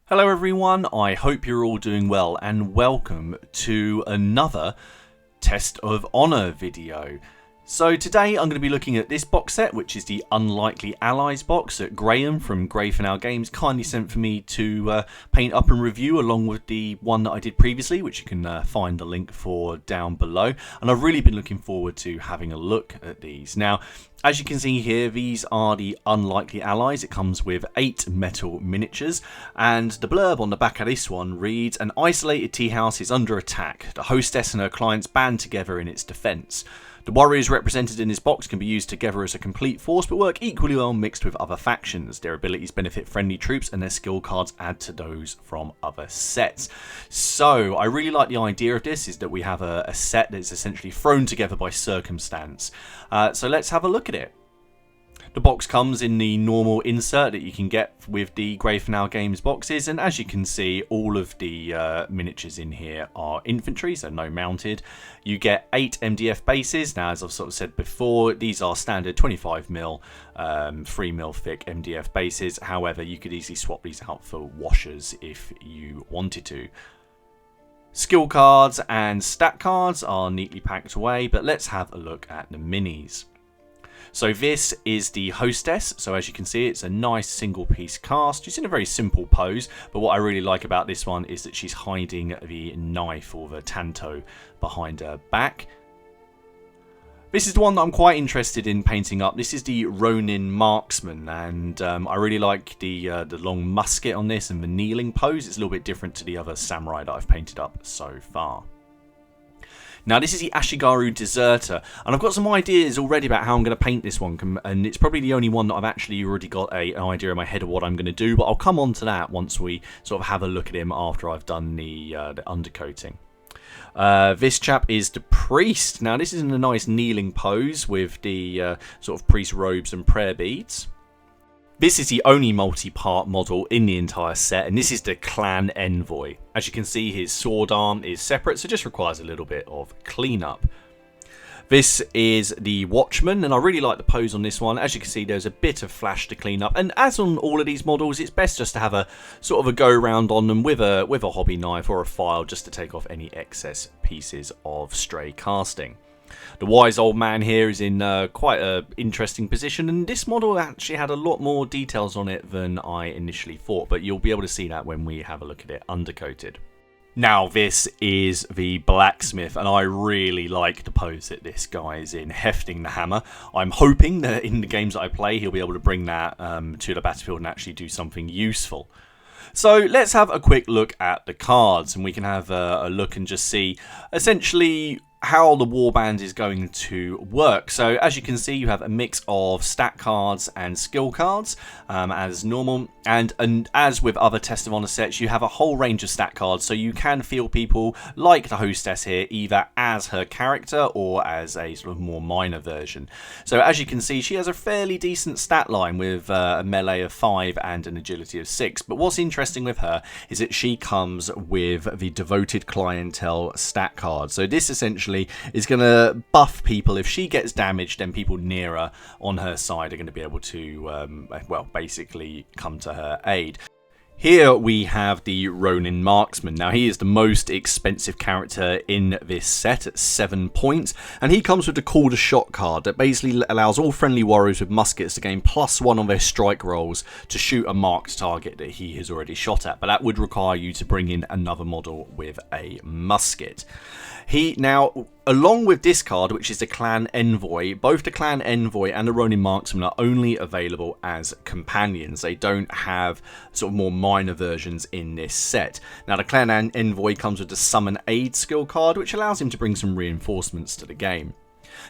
Hello everyone, I hope you're all doing well and welcome to another Test of Honor video. So today I'm going to be looking at this box set, which is the Unlikely Allies box that Graham from Grayfinale Games kindly sent for me to paint up and review, along with the one that I did previously, which you can find the link for down below. And I've really been looking forward to having a look at these. Now, as you can see here, these are the Unlikely Allies. It comes with 8 metal miniatures, and the blurb on the back of this one reads, "An isolated tea house is under attack. The hostess and her clients band together in its defense. The warriors represented in this box can be used together as a complete force, but work equally well mixed with other factions. Their abilities benefit friendly troops, and their skill cards add to those from other sets." So I really like the idea of this, is that we have a set that is essentially thrown together by circumstance. So let's have a look at it. The box comes in the normal insert that you can get with the Grayfinale Games boxes, and as you can see, all of the miniatures in here are infantry, so no mounted. You get 8 MDF bases. Now, as I've sort of said before, these are standard 25mm, 3mm thick MDF bases. However, you could easily swap these out for washers if you wanted to. Skill cards and stat cards are neatly packed away, but let's have a look at the minis. So this is the hostess. So as you can see, it's a nice single piece cast. She's in a very simple pose, but what I really like about this one is that she's hiding the knife or the tanto behind her back. This is the one that I'm quite interested in painting up. This is the Ronin Marksman, and I really like the long musket on this and the kneeling pose. It's a little bit different to the other samurai that I've painted up so far. Now, this is the Ashigaru Deserter, and I've got some ideas already about how I'm going to paint this one, and it's probably the only one that I've actually already got an idea in my head of what I'm going to do, but I'll come on to that once we sort of have a look at him after I've done the undercoating. This chap is the priest. Now, this is in a nice kneeling pose with the sort of priest robes and prayer beads. This is the only multi-part model in the entire set, and this is the Clan Envoy. As you can see, his sword arm is separate, so it just requires a little bit of cleanup. This is the Watchman, and I really like the pose on this one. As you can see, there's a bit of flash to clean up, and as on all of these models, it's best just to have a sort of a go-round on them with a hobby knife or a file, just to take off any excess pieces of stray casting. The wise old man here is in quite an interesting position, and this model actually had a lot more details on it than I initially thought, but you'll be able to see that when we have a look at it undercoated. Now, this is the blacksmith, and I really like the pose that this guy is in, hefting the hammer. I'm hoping that in the games that I play, he'll be able to bring that to the battlefield and actually do something useful. So let's have a quick look at the cards, and we can have a look and just see essentially how the warband is going to work. So as you can see, you have a mix of stat cards and skill cards as normal, and as with other Test of Honor sets, you have a whole range of stat cards, so you can feel people like the hostess here either as her character or as a sort of more minor version. So as you can see, she has a fairly decent stat line with a melee of 5 and an agility of 6, but what's interesting with her is that she comes with the Devoted Clientele stat card. So this essentially is going to buff people. If she gets damaged, then people near her on her side are going to be able to, well, basically come to her aid. Here we have the Ronin Marksman. Now, he is the most expensive character in this set at 7 points, and he comes with the Call to Shot card that basically allows all friendly warriors with muskets to gain +1 on their strike rolls to shoot a marked target that he has already shot at, but that would require you to bring in another model with a musket. Now, along with this card, which is the Clan Envoy, both the Clan Envoy and the Ronin Marksman are only available as companions. They don't have sort of more minor versions in this set. Now, the Clan Envoy comes with the Summon Aid skill card, which allows him to bring some reinforcements to the game.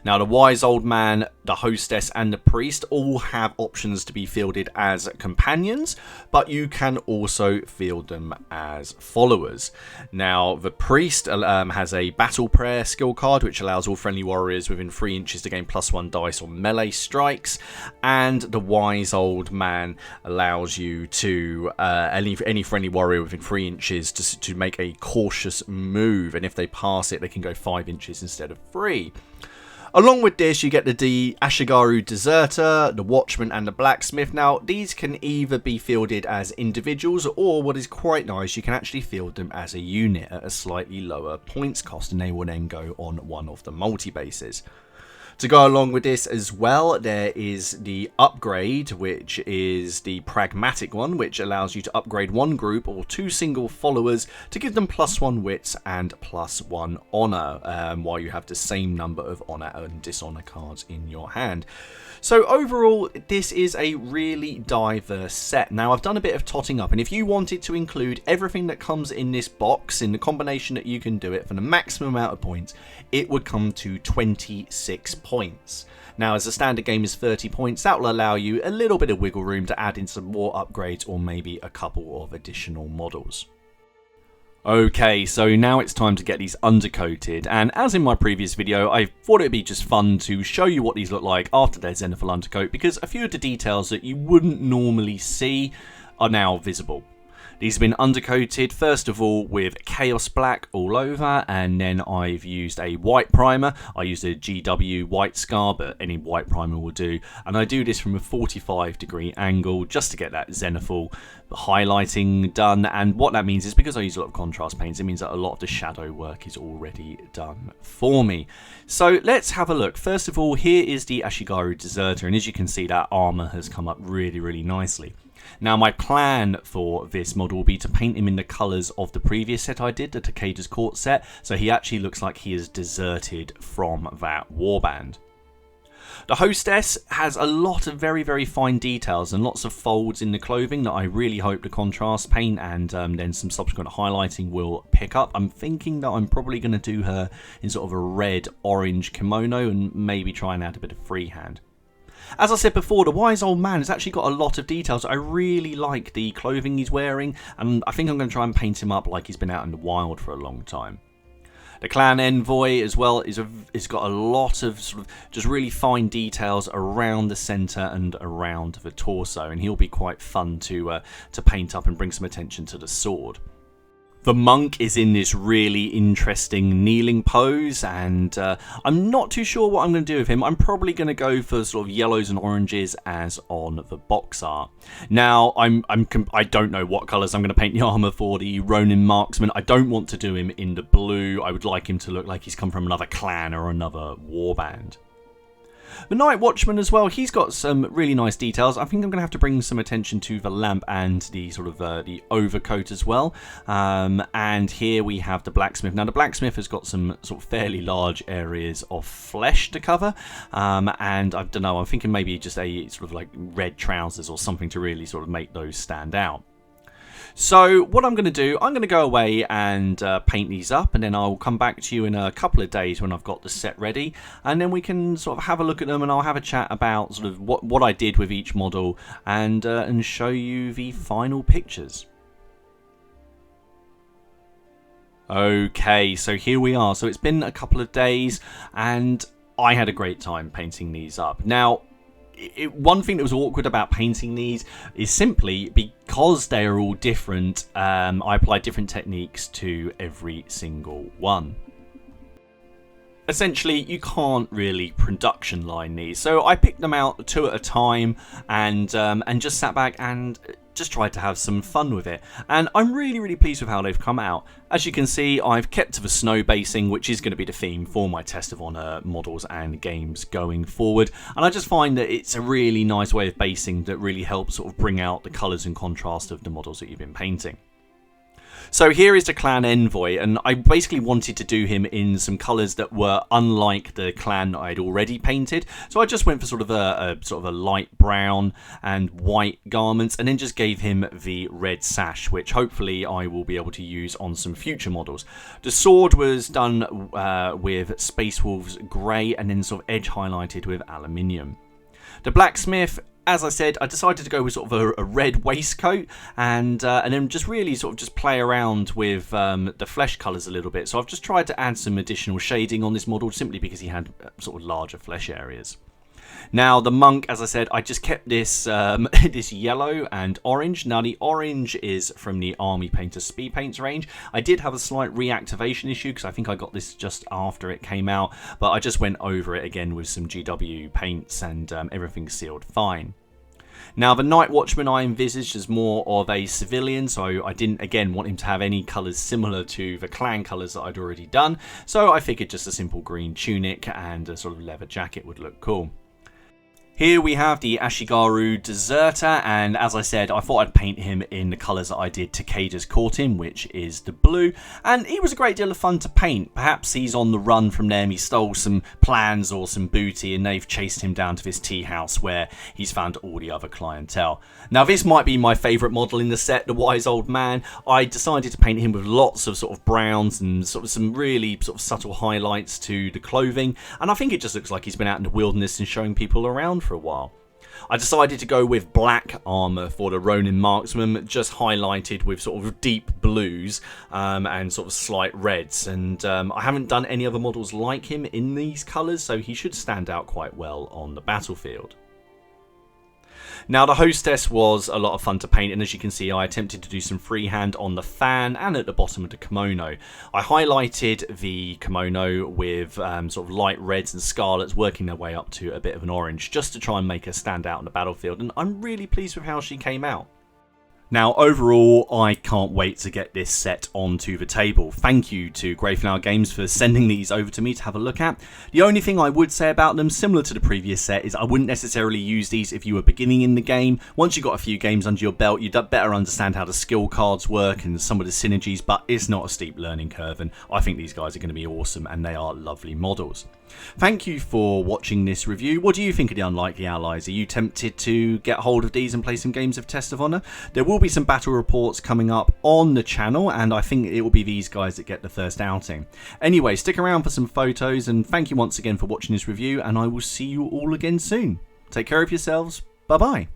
Now, the Wise Old Man, the Hostess, and the Priest all have options to be fielded as companions, but you can also field them as followers. Now, the Priest has a Battle Prayer skill card, which allows all friendly warriors within 3 inches to gain +1 dice on melee strikes, and the Wise Old Man allows you to, any friendly warrior within 3 inches to make a cautious move, and if they pass it, they can go 5 inches instead of 3. Along with this, you get the Ashigaru Deserter, the Watchman and the Blacksmith. Now, these can either be fielded as individuals, or what is quite nice, you can actually field them as a unit at a slightly lower points cost, and they will then go on one of the multi-bases. To go along with this as well, there is the upgrade, which is the pragmatic one, which allows you to upgrade one group or 2 single followers to give them +1 wits and +1 honor, while you have the same number of honor and dishonor cards in your hand. So overall, this is a really diverse set. Now, I've done a bit of totting up, and if you wanted to include everything that comes in this box in the combination that you can do it for the maximum amount of points, it would come to 26 points. Now, as a standard game is 30 points, that will allow you a little bit of wiggle room to add in some more upgrades or maybe a couple of additional models. Okay, so now it's time to get these undercoated, and as in my previous video, I thought it would be just fun to show you what these look like after their Zenithal undercoat, because a few of the details that you wouldn't normally see are now visible. These have been undercoated, first of all, with Chaos Black all over, and then I've used a white primer. I used a GW white scar, but any white primer will do. And I do this from a 45-degree angle just to get that zenithal highlighting done. And what that means is, because I use a lot of contrast paints, it means that a lot of the shadow work is already done for me. So let's have a look. First of all, here is the Ashigaru Deserter, and as you can see, that armor has come up really, really nicely. Now, my plan for this model will be to paint him in the colours of the previous set I did, the Takeda's Court set, so he actually looks like he is deserted from that warband. The hostess has a lot of very, very fine details and lots of folds in the clothing that I really hope the contrast paint and then some subsequent highlighting will pick up. I'm thinking that I'm probably going to do her in sort of a red-orange kimono and maybe try and add a bit of freehand. As I said before, the wise old man has actually got a lot of details. I really like the clothing he's wearing, and I think I'm going to try and paint him up like he's been out in the wild for a long time. The clan envoy as well is got a lot of sort of just really fine details around the centre and around the torso, and he'll be quite fun to paint up and bring some attention to the sword. The monk is in this really interesting kneeling pose, and I'm not too sure what I'm going to do with him. I'm probably going to go for sort of yellows and oranges as on the box art. Now, I don't know what colours I'm going to paint the armour for the Ronin marksman. I don't want to do him in the blue. I would like him to look like he's come from another clan or another warband. The Night Watchman as well, he's got some really nice details. I think I'm going to have to bring some attention to the lamp and the sort of the overcoat as well. And here we have the Blacksmith. Now, the Blacksmith has got some sort of fairly large areas of flesh to cover. And I don't know, I'm thinking maybe just a sort of like red trousers or something to really sort of make those stand out. So what I'm going to do, I'm going to go away and paint these up, and then I'll come back to you in a couple of days when I've got the set ready, and then we can sort of have a look at them, and I'll have a chat about sort of what I did with each model and show you the final pictures. Okay, so here we are. So it's been a couple of days, and I had a great time painting these up. Now, one thing that was awkward about painting these is simply because they are all different, I applied different techniques to every single one. Essentially, you can't really production line these, so I picked them out 2 at a time and just sat back and just tried to have some fun with it, and I'm really, really pleased with how they've come out. As you can see, I've kept to the snow basing, which is going to be the theme for my Test of Honor models and games going forward, and I just find that it's a really nice way of basing that really helps sort of bring out the colours and contrast of the models that you've been painting. So here is the clan envoy, and I basically wanted to do him in some colours that were unlike the clan that I'd already painted. So I just went for sort of a light brown and white garments, and then just gave him the red sash, which hopefully I will be able to use on some future models. The sword was done with Space Wolves grey and then sort of edge highlighted with aluminium. The blacksmith, as I said, I decided to go with sort of a red waistcoat and then just really sort of just play around with the flesh colours a little bit. So I've just tried to add some additional shading on this model simply because he had sort of larger flesh areas. Now the monk, as I said, I just kept this this yellow and orange. Now the orange is from the Army Painter Speed Paints range. I did have a slight reactivation issue because I think I got this just after it came out, but I just went over it again with some GW paints and everything sealed fine. Now the Night Watchman I envisaged as more of a civilian, so I didn't again want him to have any colours similar to the clan colours that I'd already done, so I figured just a simple green tunic and a sort of leather jacket would look cool. Here we have the Ashigaru Deserter, and as I said, I thought I'd paint him in the colours that I did Takeda's Court in, which is the blue, and he was a great deal of fun to paint. Perhaps he's on the run from them, he stole some plans or some booty, and they've chased him down to this tea house where he's found all the other clientele. Now this might be my favourite model in the set, the Wise Old Man. I decided to paint him with lots of sort of browns and sort of some really sort of subtle highlights to the clothing, and I think it just looks like he's been out in the wilderness and showing people around for a while. I decided to go with black armour for the Ronin Marksman, just highlighted with sort of deep blues and sort of slight reds, and I haven't done any other models like him in these colours, so he should stand out quite well on the battlefield. Now the hostess was a lot of fun to paint, and as you can see I attempted to do some freehand on the fan and at the bottom of the kimono. I highlighted the kimono with sort of light reds and scarlets working their way up to a bit of an orange just to try and make her stand out on the battlefield, and I'm really pleased with how she came out. Now overall, I can't wait to get this set onto the table. Thank you to Greyflower Games for sending these over to me to have a look at. The only thing I would say about them, similar to the previous set, is I wouldn't necessarily use these if you were beginning in the game. Once you've got a few games under your belt, you'd better understand how the skill cards work and some of the synergies, but it's not a steep learning curve, and I think these guys are going to be awesome, and they are lovely models. Thank you for watching this review. What do you think of the Unlikely Allies? Are you tempted to get hold of these and play some games of Test of Honor? There will be some battle reports coming up on the channel, and I think it will be these guys that get the first outing. Anyway, stick around for some photos, and thank you once again for watching this review, and I will see you all again soon. Take care of yourselves. Bye bye.